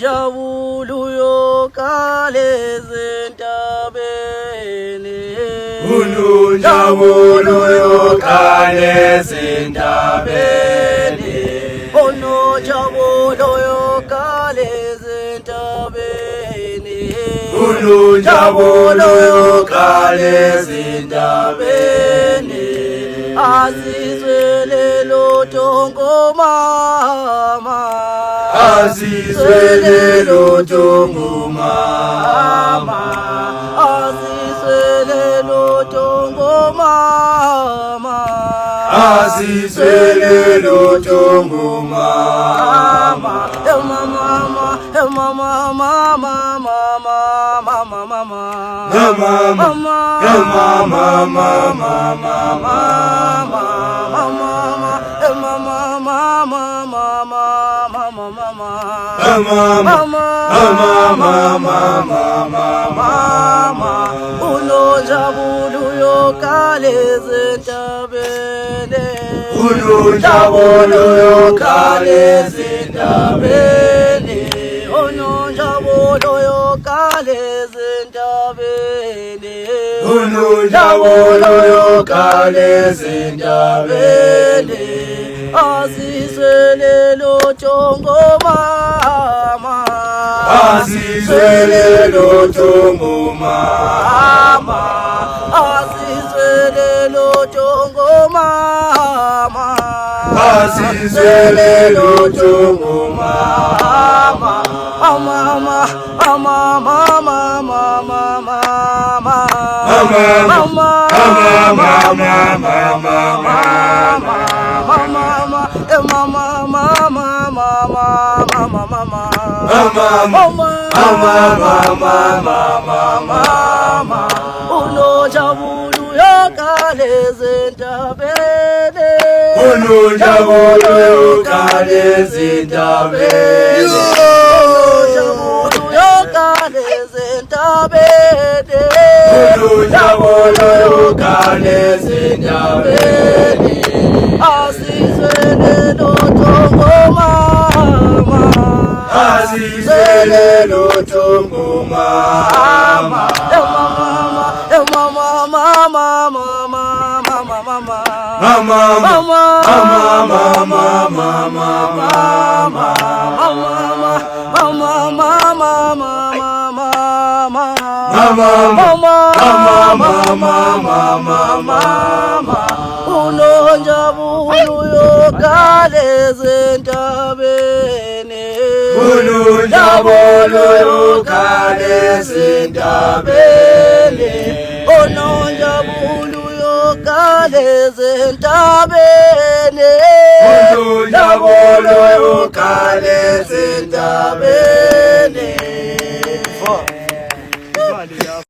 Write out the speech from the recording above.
Jabuluyo kalezintabeni Jabuluyo kalezintabeni Ono jabuluyo kalezintabeni Jabuluyo kalezintabeni Azizwele lotongo mama Azizwele lotongo mama Azizwele lotongo mama Azizwele lotongo mama Mama Uno jabuluyo kalezintabeni Uno jabuluyo kalezintabeni Uno jabuluyo kalezintabeni Uno jabuluyo kalezintabeni Azizwele lotongo mama Azizwele lotongo mama Azizwele lotongo mama Azizwele lotongo mama Uno jabuluyo kalezintabeni Uno jabuluyo kalezintabeni Uno jabuluyo kalezintabeni Azizwele lotongo mama Azizwele lotongo mama Uno jabuluyo kalezintabeni Uno jabuluyo kalezintabeni Uno jabuluyo kalezintabeni Uno jabuluyo kalezintabeni